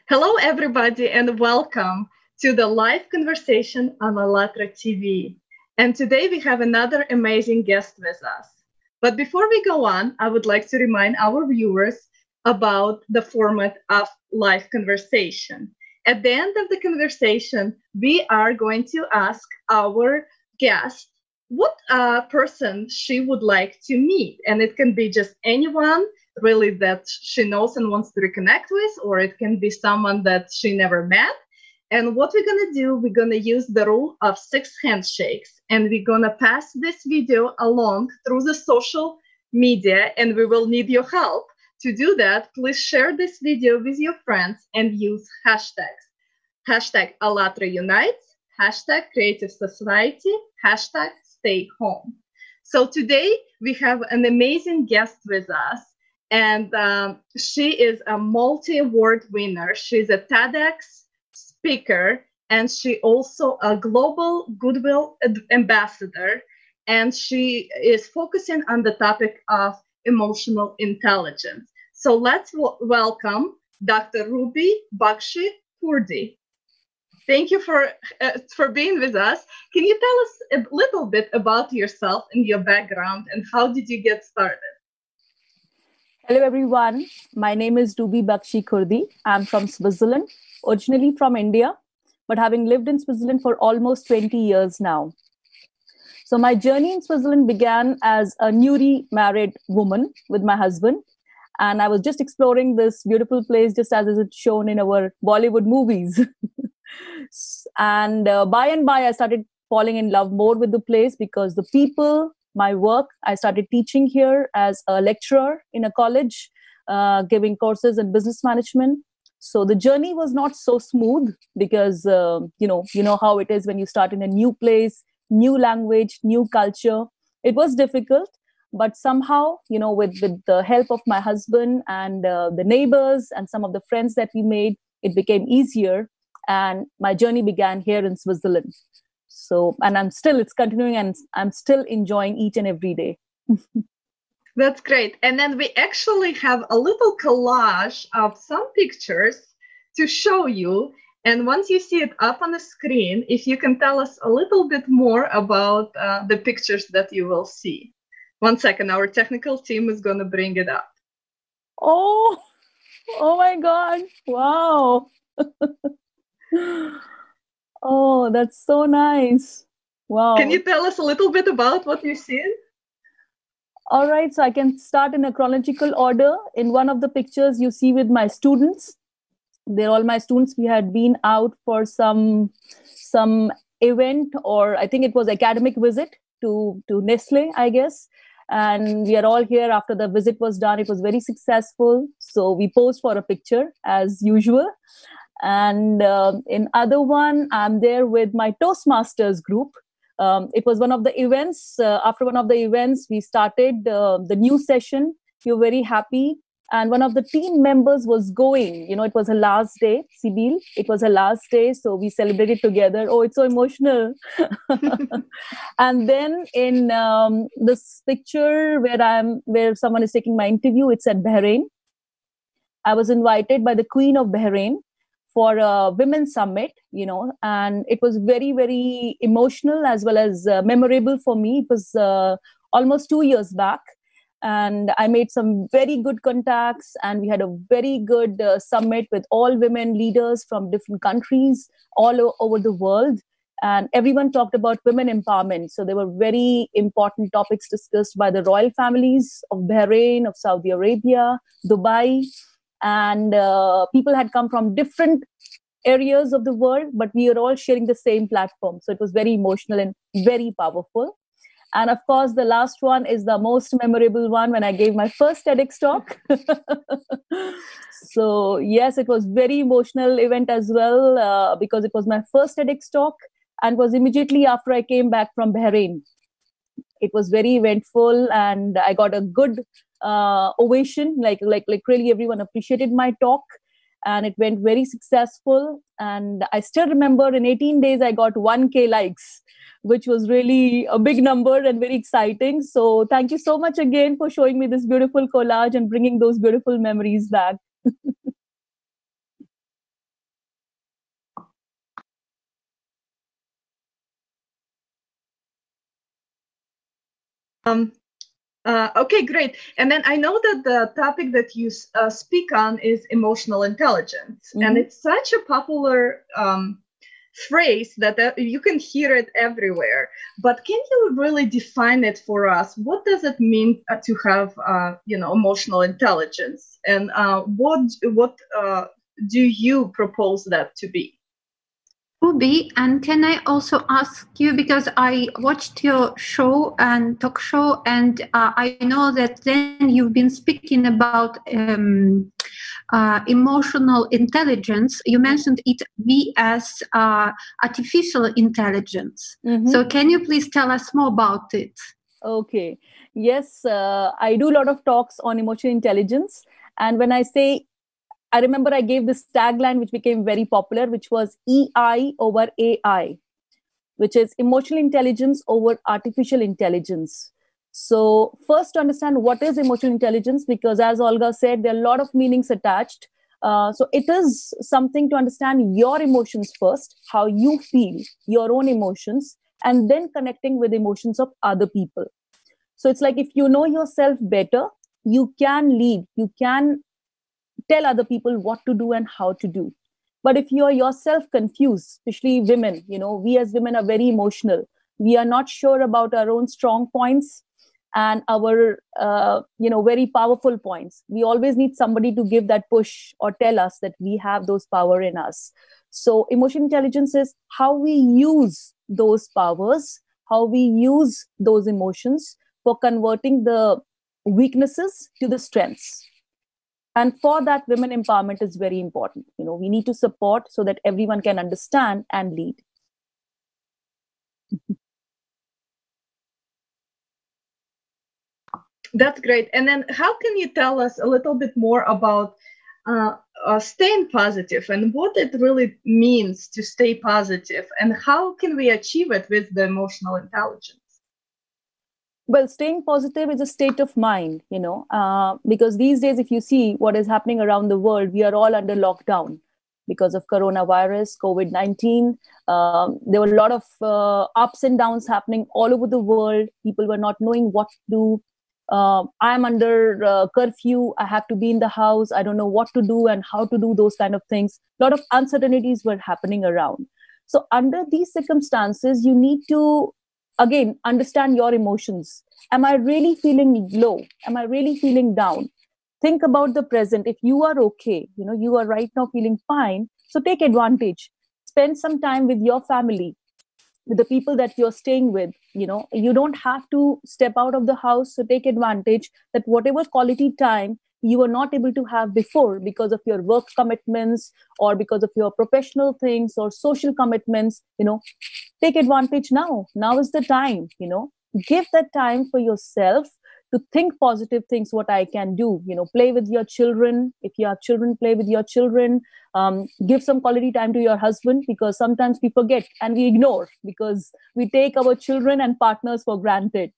Hello, everybody, and welcome to the live conversation on AllatRa TV. And today we have another amazing guest with us. But before we go on, I would like to remind our viewers about the format of live conversation. At the end of the conversation, we are going to ask our guest what person she would like to meet. And it can be just anyone really that she knows and wants to reconnect with, or it can be someone that she never met. And what we're going to do, we're going to use the rule of 6 handshakes, and we're going to pass this video along through the social media, and we will need your help. To do that, please share this video with your friends and use hashtags. Hashtag AllatRa Unites, hashtag Creative Society, hashtag Stay Home. So today we have an amazing guest with us, and she is a multi-award winner. She's a TEDx speaker, and she also a global Goodwill ambassador, and she is focusing on the topic of emotional intelligence. So let's welcome Dr. Ruby Bakshi Khurdi. Thank you for being with us. Can you tell us a little bit about yourself and your background, and how did you get started? Hello, everyone. My name is Ruby Bakshi Khurdi. I'm from Switzerland, originally from India, but having lived in Switzerland for almost 20 years now. So my journey in Switzerland began as a newly married woman with my husband. And I was just exploring this beautiful place, just as is it shown in our Bollywood movies. And by and by, I started falling in love more with the place because the people, my work, I started teaching here as a lecturer in a college, giving courses in business management. So the journey was not so smooth because, you know how it is when you start in a new place, new language, new culture. It was difficult, but somehow, with the help of my husband and the neighbors and some of the friends that we made, it became easier. And my journey began here in Switzerland. So, and it's continuing, and I'm still enjoying each and every day. That's great. And then we actually have a little collage of some pictures to show you. And once you see it up on the screen, if you can tell us a little bit more about the pictures that you will see. 1 second, our technical team is going to bring it up. Oh my God. Wow. Oh, that's so nice. Wow. Can you tell us a little bit about what you see? All right, so I can start in a chronological order. In one of the pictures you see with my students, they're all my students. We had been out for some event, or I think it was academic visit to Nestle, I guess. And we are all here after the visit was done. It was very successful. So we posed for a picture as usual. And in other one, I'm there with my Toastmasters group. It was one of the events. After one of the events, we started the new session. We were very happy. And one of the team members was going. It was her last day, Sibyl. It was her last day. So we celebrated together. Oh, it's so emotional. And then in this picture where someone is taking my interview, it's at Bahrain. I was invited by the Queen of Bahrain for a women's summit, and it was very, very emotional as well as memorable for me. It was almost 2 years back, and I made some very good contacts, and we had a very good summit with all women leaders from different countries all over the world, and everyone talked about women empowerment. So there were very important topics discussed by the royal families of Bahrain, of Saudi Arabia, Dubai. And people had come from different areas of the world, but we are all sharing the same platform. So it was very emotional and very powerful. And of course, the last one is the most memorable one, when I gave my first TEDx talk. So yes, it was very emotional event as well, because it was my first TEDx talk, and was immediately after I came back from Bahrain. It was very eventful, and I got a good ovation. Like really everyone appreciated my talk, and it went very successful. And I still remember in 18 days I got 1K likes, which was really a big number and very exciting. So thank you so much again for showing me this beautiful collage and bringing those beautiful memories back. Okay, great. And then I know that the topic that you speak on is emotional intelligence, and it's such a popular phrase that you can hear it everywhere. But can you really define it for us? What does it mean to have, emotional intelligence, and what do you propose that to be? Ruby, and can I also ask you, because I watched your show and talk show, and I know that then you've been speaking about emotional intelligence. You mentioned it as artificial intelligence. So can you please tell us more about it? Okay. Yes, I do a lot of talks on emotional intelligence. And when I say, I remember I gave this tagline, which became very popular, which was EI over AI, which is emotional intelligence over artificial intelligence. So first, to understand what is emotional intelligence, because as Olga said, there are a lot of meanings attached. So it is something to understand your emotions first, how you feel, your own emotions, and then connecting with emotions of other people. So it's like if you know yourself better, you can lead, you can tell other people what to do and how to do. But if you're yourself confused, especially women, we as women are very emotional. We are not sure about our own strong points and our, very powerful points. We always need somebody to give that push or tell us that we have those power in us. So emotional intelligence is how we use those powers, how we use those emotions for converting the weaknesses to the strengths. And for that, women empowerment is very important. We need to support so that everyone can understand and lead. That's great. And then how can you tell us a little bit more about staying positive and what it really means to stay positive, and how can we achieve it with the emotional intelligence? Well, staying positive is a state of mind, because these days, if you see what is happening around the world, we are all under lockdown because of coronavirus, COVID-19. There were a lot of ups and downs happening all over the world. People were not knowing what to do. I'm under curfew. I have to be in the house. I don't know what to do and how to do those kind of things. A lot of uncertainties were happening around. So under these circumstances, you need to again understand your emotions. Am I really feeling low? Am I really feeling down? Think about the present. If you are okay, you are right now feeling fine, so take advantage. Spend some time with your family, with the people that you're staying with. You don't have to step out of the house, so take advantage that whatever quality time you were not able to have before because of your work commitments or because of your professional things or social commitments, take advantage now. Now is the time, give that time for yourself to think positive things, what I can do, play with your children. If you have children, play with your children. Give some quality time to your husband, because sometimes we forget and we ignore because we take our children and partners for granted.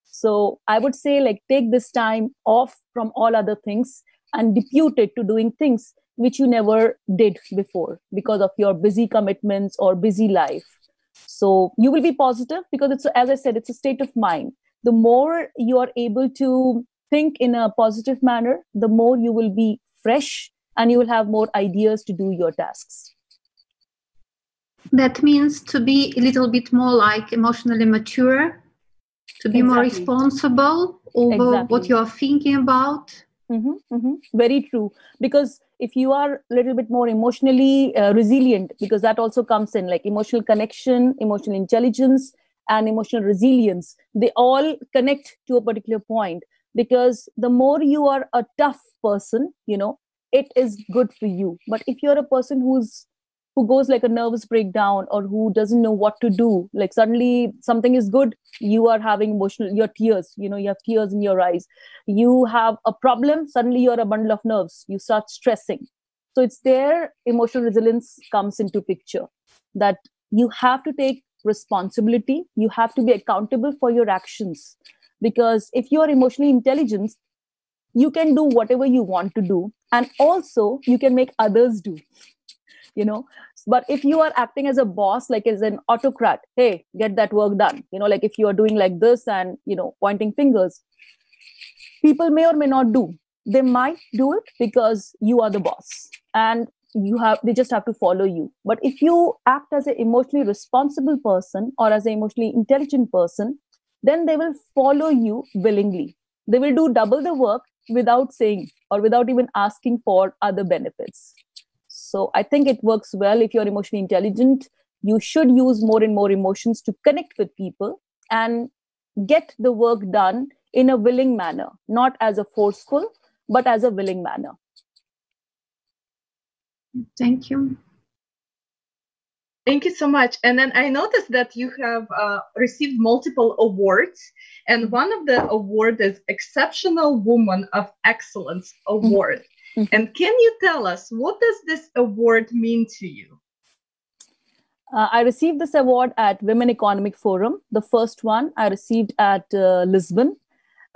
So I would say, take this time off from all other things and depute it to doing things which you never did before because of your busy commitments or busy life. So you will be positive because it's, as I said, it's a state of mind. The more you are able to think in a positive manner, the more you will be fresh and you will have more ideas to do your tasks. That means to be a little bit more emotionally mature, to be more responsible over what you are thinking about. Very true. Because if you are a little bit more emotionally resilient, because that also comes in, emotional connection, emotional intelligence, and emotional resilience, they all connect to a particular point. Because the more you are a tough person, it is good for you. But if you're a person who goes like a nervous breakdown or who doesn't know what to do, suddenly something is good, you are having your tears, you have tears in your eyes. You have a problem, suddenly you're a bundle of nerves, you start stressing. So it's there emotional resilience comes into picture, that you have to take responsibility, you have to be accountable for your actions. Because if you are emotionally intelligent, you can do whatever you want to do, and also you can make others do. But if you are acting as a boss, like as an autocrat, hey, get that work done, like if you are doing like this and pointing fingers, people may or may not do. They might do it because you are the boss and they just have to follow you. But if you act as an emotionally responsible person or as an emotionally intelligent person, then they will follow you willingly. They will do double the work without saying or without even asking for other benefits. So I think it works well. If you're emotionally intelligent, you should use more and more emotions to connect with people and get the work done in a willing manner, not as a forceful, but as a willing manner. Thank you. Thank you so much. And then I noticed that you have received multiple awards, and one of the awards is Exceptional Woman of Excellence Award. Mm-hmm. And can you tell us, what does this award mean to you? I received this award at Women Economic Forum. The first one I received at Lisbon.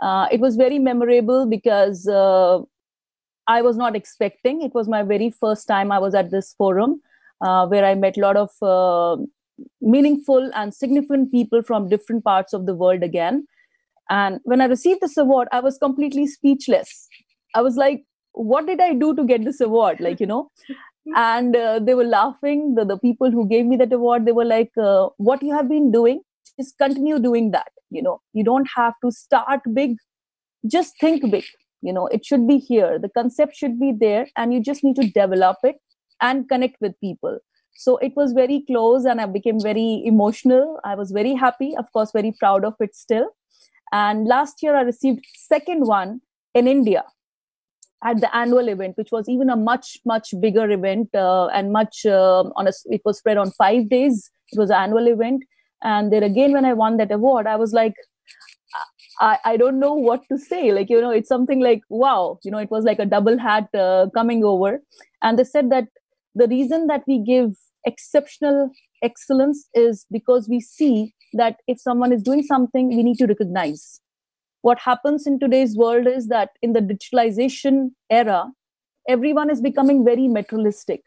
It was very memorable because I was not expecting. It was my very first time I was at this forum, where I met a lot of meaningful and significant people from different parts of the world again. And when I received this award, I was completely speechless. I was like, what did I do to get this award? And they were laughing. The people who gave me that award, they were like, what you have been doing, just continue doing that. You don't have to start big, just think big. It should be here. The concept should be there, and you just need to develop it and connect with people. So it was very close, and I became very emotional. I was very happy, of course, very proud of it still. And last year I received second one in India at the annual event, which was even a much, much bigger event and much it was spread on 5 days. It was an annual event. And there again, when I won that award, I was like, I don't know what to say. It's something like, wow, it was like a double hat coming over. And they said that the reason that we give exceptional excellence is because we see that if someone is doing something, we need to recognize. What happens in today's world is that in the digitalization era, everyone is becoming very materialistic.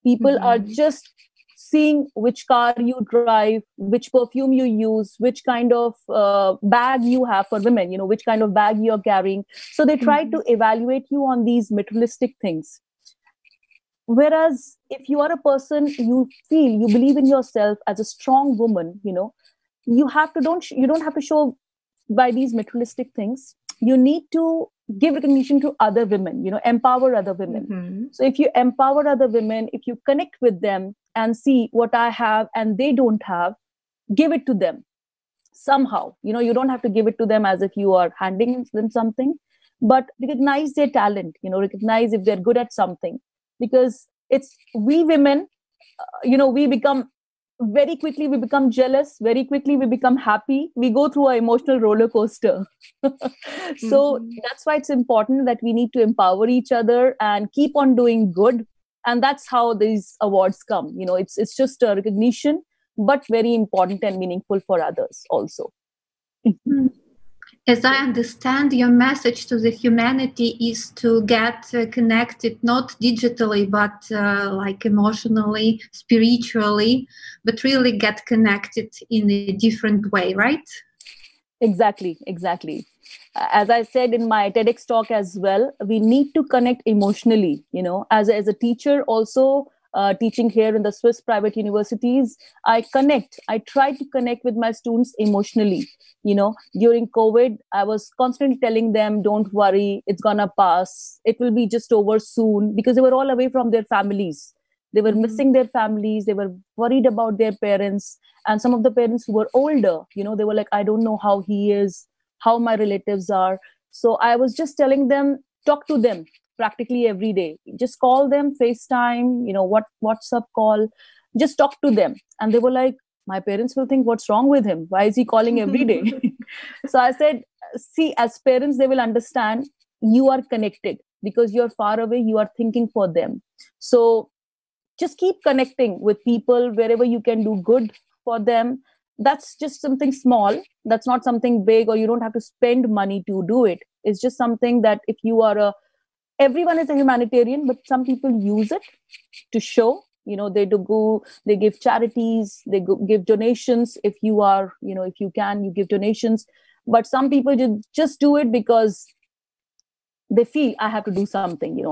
People are just seeing which car you drive, which perfume you use, which kind of bag you have for women, which kind of bag you're carrying. So they try to evaluate you on these materialistic things. Whereas if you are a person, you believe in yourself as a strong woman, you don't have to show by these materialistic things. You need to give recognition to other women, empower other women. Mm-hmm. So if you empower other women, if you connect with them and see what I have and they don't have, give it to them somehow. You don't have to give it to them as if you are handing them something, but recognize their talent, recognize if they're good at something. Because it's we women, we become very quickly, we become jealous, very quickly we become happy, we go through an emotional roller coaster. So that's why it's important that we need to empower each other and keep on doing good. And that's how these awards come. It's just a recognition, but very important and meaningful for others also. As I understand, your message to the humanity is to get connected, not digitally, but like emotionally, spiritually, but really get connected in a different way, right? Exactly. As I said in my TEDx talk as well, we need to connect emotionally, as a teacher also, teaching here in the Swiss private universities, I try to connect with my students emotionally. During COVID, I was constantly telling them, don't worry, it's gonna pass. It will be just over soon, because they were all away from their families. They were missing their families. They were worried about their parents. And some of the parents who were older, they were like, I don't know how he is, how my relatives are. So I was just telling them, talk to them practically every day. Just call them, FaceTime, WhatsApp call, just talk to them. And they were like, my parents will think, what's wrong with him? Why is he calling every day? So I said, see, as parents, they will understand you are connected because you're far away. You are thinking for them. So just keep connecting with people wherever you can do good for them. That's just something small. That's not something big, or you don't have to spend money to do it. It's just something that if you are everyone is a humanitarian, but some people use it to show They give charities, give donations. If you are, if you can, you give donations. But some people just do it because they feel I have to do something,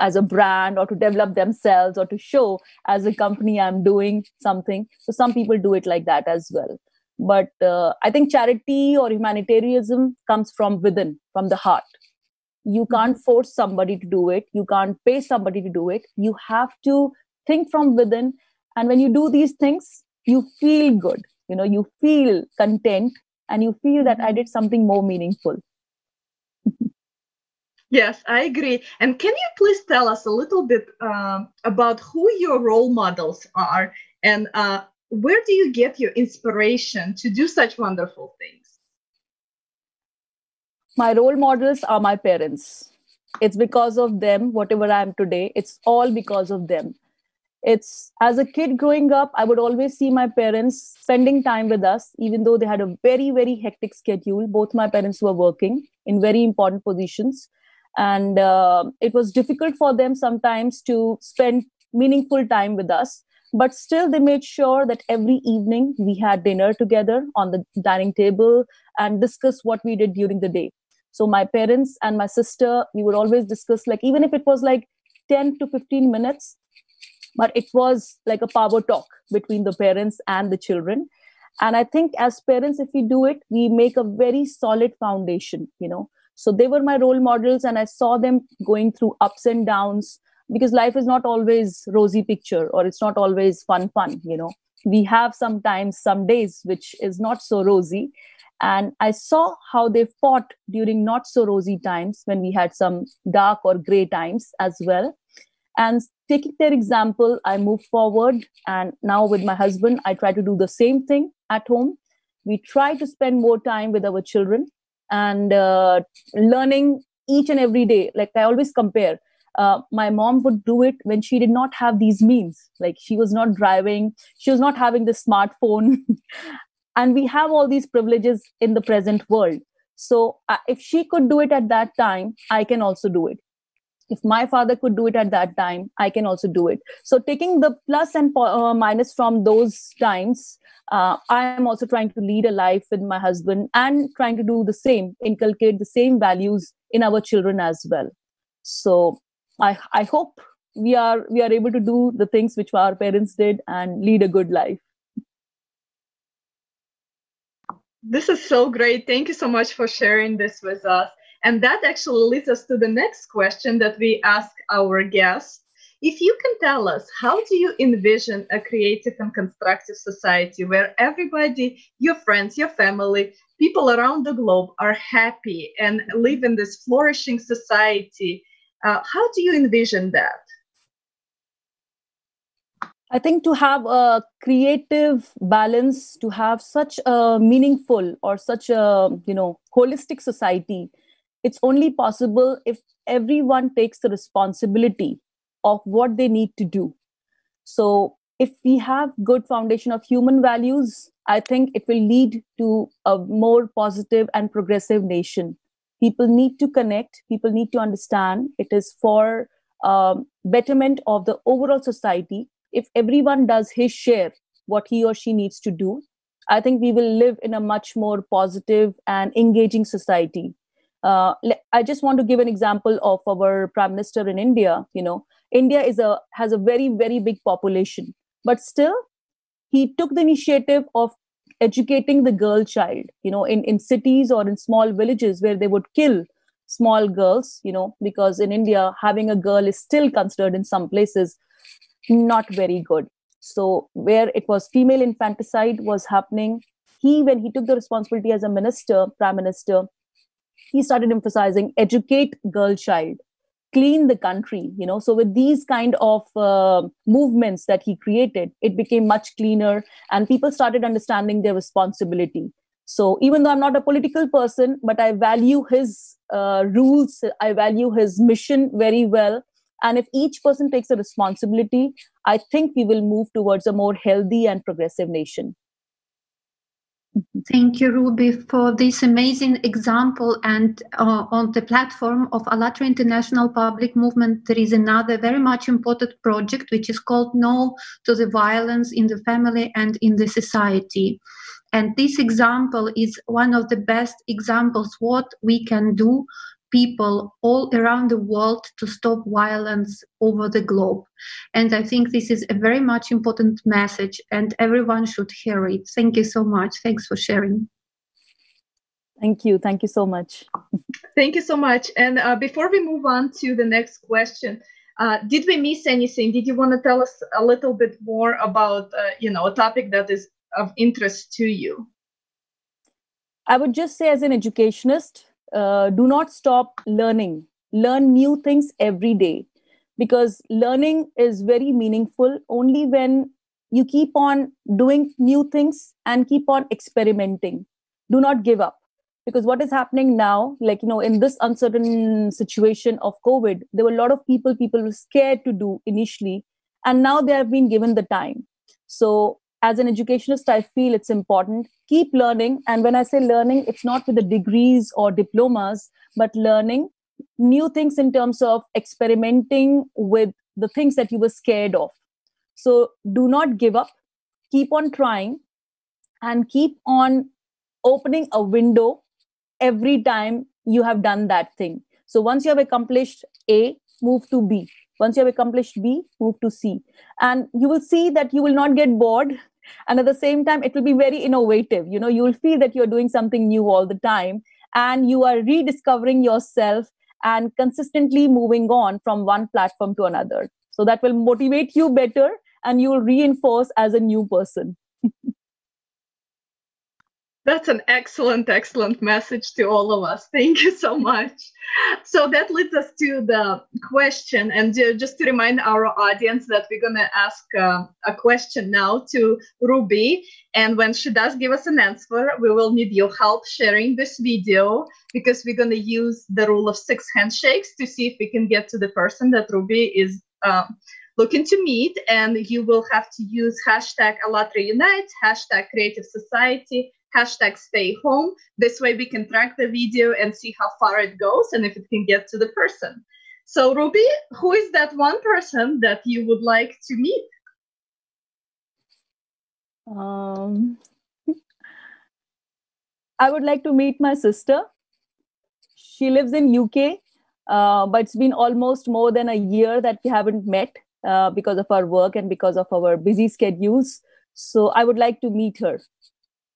as a brand, or to develop themselves, or to show as a company I'm doing something. So some people do it like that as well. But I think charity or humanitarianism comes from within, from the heart. You can't force somebody to do it. You can't pay somebody to do it. You have to think from within. And when you do these things, you feel good. You feel content, and you feel that I did something more meaningful. Yes, I agree. And can you please tell us a little bit about who your role models are, and where do you get your inspiration to do such wonderful things? My role models are my parents. It's because of them, whatever I am today, it's all because of them. It's as a kid growing up, I would always see my parents spending time with us, even though they had a very, very hectic schedule. Both my parents were working in very important positions. And it was difficult for them sometimes to spend meaningful time with us. But still, they made sure that every evening we had dinner together on the dining table and discuss what we did during the day. So my parents and my sister, we would always discuss, like, even if it was like 10 to 15 minutes, but it was like a power talk between the parents and the children. And I think as parents, if we do it, we make a very solid foundation, So they were my role models, and I saw them going through ups and downs, because life is not always rosy picture, or it's not always fun. We have sometimes some days which is not so rosy. And I saw how they fought during not so rosy times, when we had some dark or gray times as well. And taking their example, I moved forward. And now with my husband, I try to do the same thing at home. We try to spend more time with our children, and learning each and every day. Like, I always compare. My mom would do it when she did not have these means. Like, she was not driving, she was not having the smartphone. And we have all these privileges in the present world. So if she could do it at that time, I can also do it. If my father could do it at that time, I can also do it. So taking the plus and minus from those times, I am also trying to lead a life with my husband, and trying to do the same, inculcate the same values in our children as well. So I hope we are able to do the things which our parents did and lead a good life. This is so great. Thank you so much for sharing this with us. And that actually leads us to the next question that we ask our guests. If you can tell us, how do you envision a creative and constructive society where everybody, your friends, your family, people around the globe are happy and live in this flourishing society? How do you envision that? I think to have a creative balance, to have such a meaningful or such a, holistic society, it's only possible if everyone takes the responsibility of what they need to do. So if we have good foundation of human values, I think it will lead to a more positive and progressive nation. People need to connect. People need to understand it is for betterment of the overall society. If everyone does his share, what he or she needs to do, I think we will live in a much more positive and engaging society. I just want to give an example of our Prime Minister in India. India has a very, very big population, but still he took the initiative of educating the girl child, in cities or in small villages where they would kill small girls, because in India, having a girl is still considered in some places not very good. So where it was female infanticide was happening, when he took the responsibility as a minister, prime minister, he started emphasizing educate girl child, clean the country. So with these kind of movements that he created, it became much cleaner, and people started understanding their responsibility. So even though I'm not a political person, but I value his rules, I value his mission very well. And if each person takes a responsibility, I think we will move towards a more healthy and progressive nation. Thank you, Ruby, for this amazing example. And on the platform of AllatRa International Public Movement, there is another very much important project, which is called No to the Violence in the Family and in the Society. And this example is one of the best examples what we can do, people all around the world, to stop violence over the globe. And I think this is a very much important message, and everyone should hear it. Thank you so much. Thanks for sharing. Thank you. Thank you so much. Thank you so much. And before we move on to the next question, did we miss anything? Did you want to tell us a little bit more about, a topic that is of interest to you? I would just say, as an educationist, do not stop learning. Learn new things every day, because learning is very meaningful only when you keep on doing new things and keep on experimenting. Do not give up, because what is happening now, in this uncertain situation of COVID, there were a lot of people were scared to do initially, and now they have been given the time. So as an educationist, I feel it's important. Keep learning. And when I say learning, it's not with the degrees or diplomas, but learning new things in terms of experimenting with the things that you were scared of. So do not give up. Keep on trying and keep on opening a window every time you have done that thing. So once you have accomplished A, move to B. Once you have accomplished B, move to C. And you will see that you will not get bored. And at the same time, it will be very innovative. You will feel that you're doing something new all the time, and you are rediscovering yourself and consistently moving on from one platform to another. So that will motivate you better, and you will reinforce as a new person. That's an excellent, excellent message to all of us. Thank you so much. So that leads us to the question. And just to remind our audience that we're going to ask a question now to Ruby. And when she does give us an answer, we will need your help sharing this video, because we're going to use the rule of 6 handshakes to see if we can get to the person that Ruby is looking to meet. And you will have to use hashtag AllatRa Unite, hashtag Creative Society, hashtag stay home. This way we can track the video and see how far it goes and if it can get to the person. So Ruby, who is that one person that you would like to meet? I would like to meet my sister. She lives in UK, but it's been almost more than a year that we haven't met because of our work and because of our busy schedules. So I would like to meet her.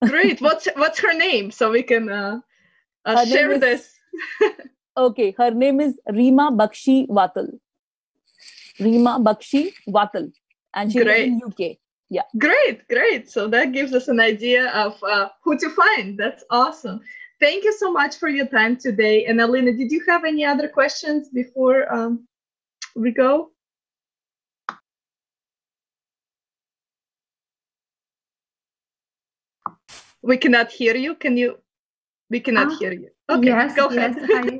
Great. What's her name, so we can share this? Okay, her name is Rima Bakshi Watal. Rima Bakshi Watal, and she lives in UK. Yeah. Great. So that gives us an idea of who to find. That's awesome. Thank you so much for your time today. And Alina, did you have any other questions before we go? We cannot hear you. We cannot hear you. Okay, yes, go ahead.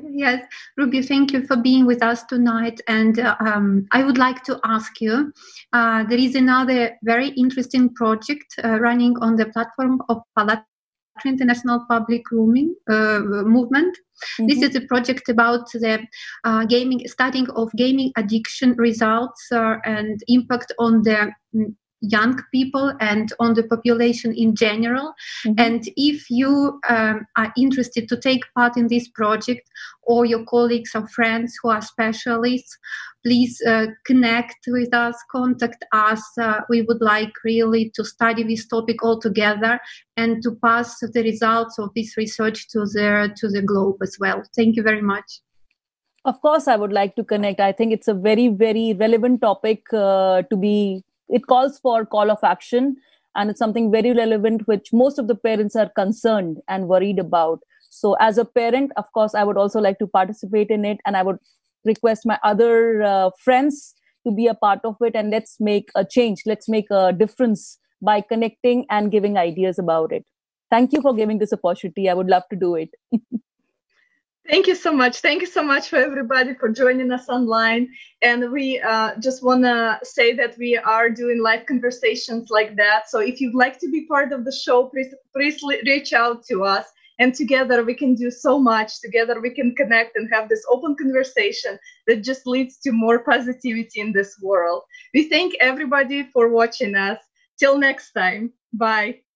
Yes, Ruby, thank you for being with us tonight. And I would like to ask you, there is another very interesting project running on the platform of AllatRa International Public Movement. Mm-hmm. This is a project about the studying of gaming addiction results and impact on the young people and on the population in general. Mm-hmm. And if you are interested to take part in this project, or your colleagues or friends who are specialists, please connect with us, contact us. We would like really to study this topic all together and to pass the results of this research to the globe as well. Thank you very much. Of course, I would like to connect. I think it's a very, very relevant topic it calls for call of action, and it's something very relevant which most of the parents are concerned and worried about. So as a parent, of course, I would also like to participate in it, and I would request my other friends to be a part of it, and let's make a change. Let's make a difference by connecting and giving ideas about it. Thank you for giving this opportunity. I would love to do it. Thank you so much. Thank you so much for everybody for joining us online. And we just want to say that we are doing live conversations like that. So if you'd like to be part of the show, please reach out to us. And together we can do so much. Together we can connect and have this open conversation that just leads to more positivity in this world. We thank everybody for watching us. Till next time. Bye.